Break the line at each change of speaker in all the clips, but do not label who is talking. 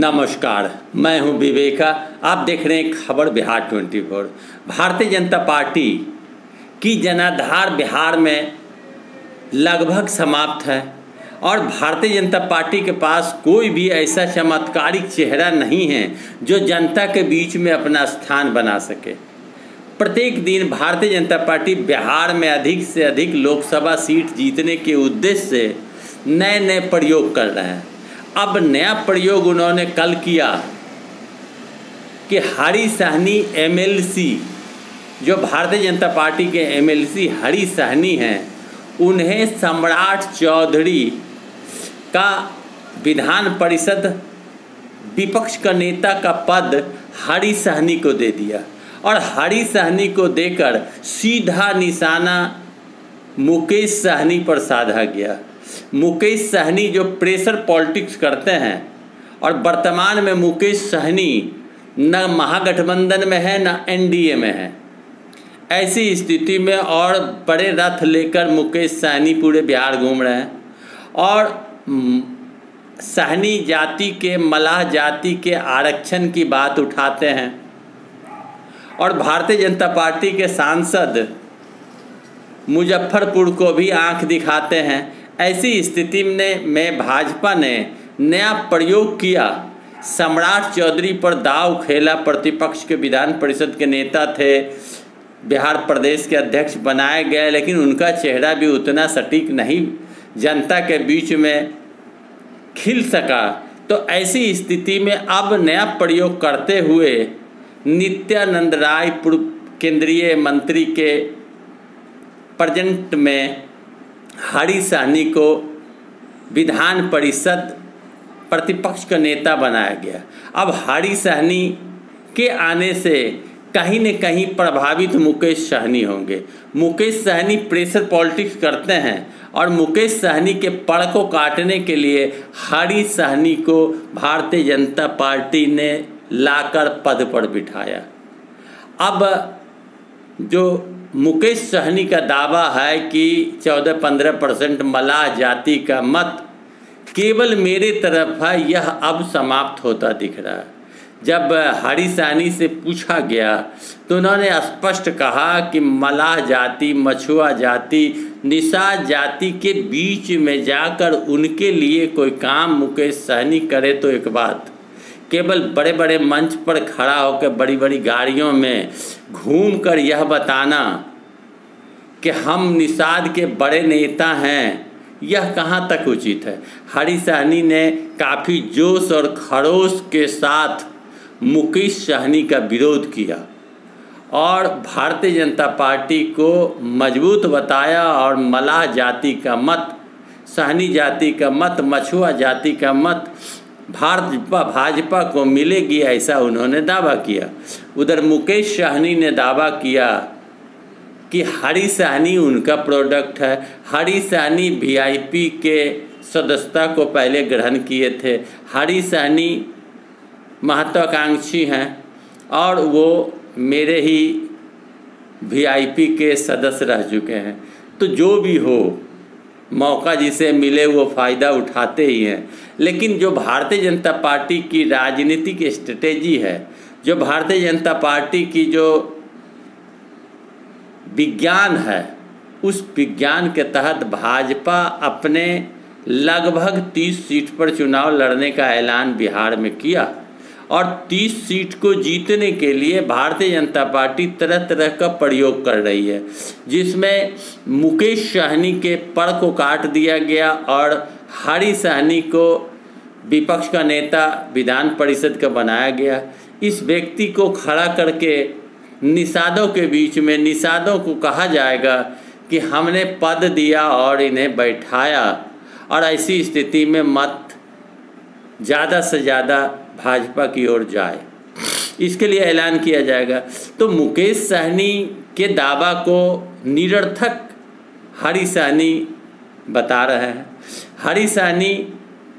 नमस्कार, मैं हूं विवेका। आप देख रहे हैं खबर बिहार 24। भारतीय जनता पार्टी की जनाधार बिहार में लगभग समाप्त है और भारतीय जनता पार्टी के पास कोई भी ऐसा चमत्कारिक चेहरा नहीं है जो जनता के बीच में अपना स्थान बना सके। प्रत्येक दिन भारतीय जनता पार्टी बिहार में अधिक से अधिक लोकसभा सीट जीतने के उद्देश्य से नए नए प्रयोग कर रहे हैं। अब नया प्रयोग उन्होंने कल किया कि हरी सहनी एमएलसी, जो भारतीय जनता पार्टी के एमएलसी हरी सहनी हैं, उन्हें सम्राट चौधरी का विधान परिषद विपक्ष का नेता का पद हरी सहनी को दे दिया और हरी सहनी को देकर सीधा निशाना मुकेश सहनी पर साधा गया। मुकेश सहनी जो प्रेशर पॉलिटिक्स करते हैं और वर्तमान में मुकेश सहनी न महागठबंधन में है न एनडीए में है। ऐसी स्थिति में और बड़े रथ लेकर मुकेश सहनी पूरे बिहार घूम रहे हैं और सहनी जाति के, मलाह जाति के आरक्षण की बात उठाते हैं और भारतीय जनता पार्टी के सांसद मुजफ्फरपुर को भी आंख दिखाते हैं। ऐसी स्थिति में भाजपा ने नया प्रयोग किया, सम्राट चौधरी पर दांव खेला। प्रतिपक्ष के विधान परिषद के नेता थे, बिहार प्रदेश के अध्यक्ष बनाए गए, लेकिन उनका चेहरा भी उतना सटीक नहीं जनता के बीच में खिल सका। तो ऐसी स्थिति में अब नया प्रयोग करते हुए नित्यानंद राय पूर्व केंद्रीय मंत्री के प्रेजेंट में हरी सहनी को विधान परिषद प्रतिपक्ष का नेता बनाया गया। अब हरी सहनी के आने से कहीं न कहीं प्रभावित मुकेश सहनी होंगे। मुकेश सहनी प्रेशर पॉलिटिक्स करते हैं और मुकेश सहनी के पड़ को काटने के लिए हरी सहनी को भारतीय जनता पार्टी ने लाकर पद पर बिठाया। अब जो मुकेश सहनी का दावा है कि 14-15% मलाह जाति का मत केवल मेरे तरफ है, यह अब समाप्त होता दिख रहा है। जब हरी सहनी से पूछा गया तो उन्होंने स्पष्ट कहा कि मलाह जाति, मछुआ जाति, निषाद जाति के बीच में जाकर उनके लिए कोई काम मुकेश सहनी करे तो एक बात, केवल बड़े बड़े मंच पर खड़ा होकर बड़ी बड़ी गाड़ियों में घूमकर यह बताना कि हम निषाद के बड़े नेता हैं, यह कहाँ तक उचित है। हरी सहनी ने काफ़ी जोश और खरोश के साथ मुकेश सहनी का विरोध किया और भारतीय जनता पार्टी को मजबूत बताया और मलाह जाति का मत, सहनी जाति का मत, मछुआ जाति का मत भाजपा को मिलेगी, ऐसा उन्होंने दावा किया। उधर मुकेश सहनी ने दावा किया कि हरी सहनी उनका प्रोडक्ट है। हरी सहनी वीआईपी के सदस्यता को पहले ग्रहण किए थे। हरी सहनी महत्वाकांक्षी हैं और वो मेरे ही वीआईपी के सदस्य रह चुके हैं। तो जो भी हो, मौका जिसे मिले वो फ़ायदा उठाते ही हैं। लेकिन जो भारतीय जनता पार्टी की राजनीतिक स्ट्रेटेजी है, जो भारतीय जनता पार्टी की जो विज्ञान है, उस विज्ञान के तहत भाजपा अपने लगभग 30 सीट पर चुनाव लड़ने का ऐलान बिहार में किया और 30 सीट को जीतने के लिए भारतीय जनता पार्टी तरह तरह का प्रयोग कर रही है, जिसमें मुकेश सहनी के पड़ को काट दिया गया और हरी सहनी को विपक्ष का नेता विधान परिषद का बनाया गया। इस व्यक्ति को खड़ा करके निषादों के बीच में निषादों को कहा जाएगा कि हमने पद दिया और इन्हें बैठाया और ऐसी स्थिति में मत ज़्यादा से ज़्यादा भाजपा की ओर जाए, इसके लिए ऐलान किया जाएगा। तो मुकेश सहनी के दावा को निरर्थक हरी सहनी बता रहे हैं। हरी सहनी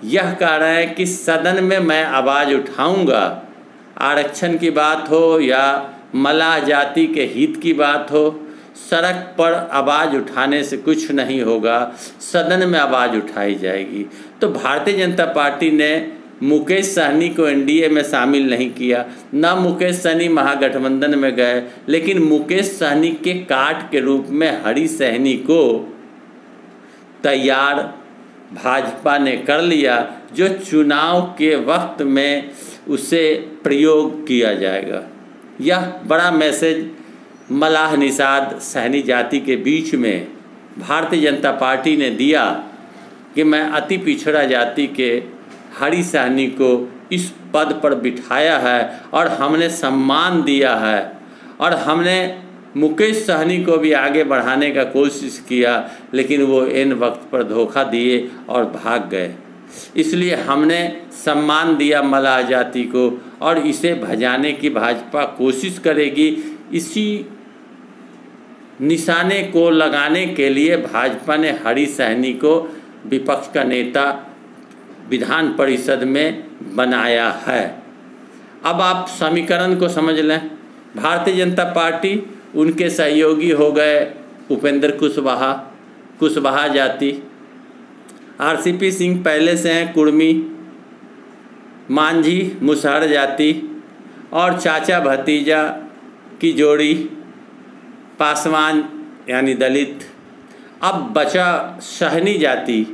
यह कह रहे हैं कि सदन में मैं आवाज़ उठाऊंगा, आरक्षण की बात हो या मलाह जाति के हित की बात हो, सड़क पर आवाज़ उठाने से कुछ नहीं होगा, सदन में आवाज़ उठाई जाएगी। तो भारतीय जनता पार्टी ने मुकेश सहनी को एनडीए में शामिल नहीं किया, न मुकेश सहनी महागठबंधन में गए, लेकिन मुकेश सहनी के काट के रूप में हरी सहनी को तैयार भाजपा ने कर लिया, जो चुनाव के वक्त में उसे प्रयोग किया जाएगा। यह बड़ा मैसेज मलाह निषाद सहनी जाति के बीच में भारतीय जनता पार्टी ने दिया कि मैं अति पिछड़ा जाति के हरी सहनी को इस पद पर बिठाया है और हमने सम्मान दिया है, और हमने मुकेश सहनी को भी आगे बढ़ाने का कोशिश किया, लेकिन वो इन वक्त पर धोखा दिए और भाग गए। इसलिए हमने सम्मान दिया मलाह जाति को, और इसे भजाने की भाजपा कोशिश करेगी। इसी निशाने को लगाने के लिए भाजपा ने हरी सहनी को विपक्ष का नेता विधान परिषद में बनाया है। अब आप समीकरण को समझ लें। भारतीय जनता पार्टी, उनके सहयोगी हो गए उपेंद्र कुशवाहा जाति, आरसीपी सिंह पहले से हैं कुर्मी, मांझी मुसहर जाति, और चाचा भतीजा की जोड़ी पासवान यानी दलित। अब बचा सहनी जाति,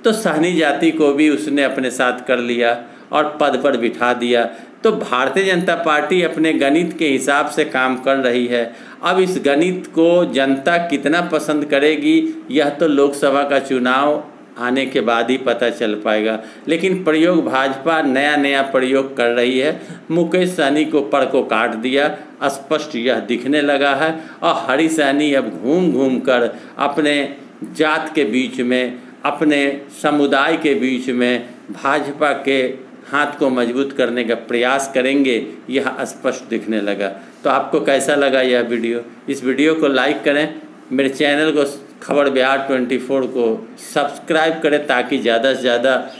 तो सहनी जाति को भी उसने अपने साथ कर लिया और पद पर बिठा दिया। तो भारतीय जनता पार्टी अपने गणित के हिसाब से काम कर रही है। अब इस गणित को जनता कितना पसंद करेगी, यह तो लोकसभा का चुनाव आने के बाद ही पता चल पाएगा। लेकिन प्रयोग भाजपा नया प्रयोग कर रही है। मुकेश सहनी को पड़ को काट दिया, स्पष्ट यह दिखने लगा है, और हरी सहनी अब घूम घूम कर अपने जात के बीच में, अपने समुदाय के बीच में भाजपा के हाथ को मजबूत करने का प्रयास करेंगे, यह स्पष्ट दिखने लगा। तो आपको कैसा लगा यह वीडियो? इस वीडियो को लाइक करें, मेरे चैनल को खबर बिहार 24 को सब्सक्राइब करें, ताकि ज़्यादा से ज़्यादा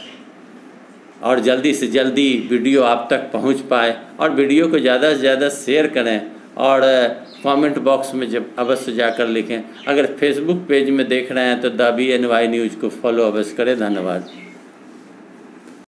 और जल्दी से जल्दी वीडियो आप तक पहुंच पाए, और वीडियो को ज़्यादा से ज़्यादा शेयर करें, और कमेंट बॉक्स में जब अवश्य जाकर लिखें। अगर फेसबुक पेज में देख रहे हैं तो द BNY न्यूज़ को फॉलो अवश्य करें। धन्यवाद।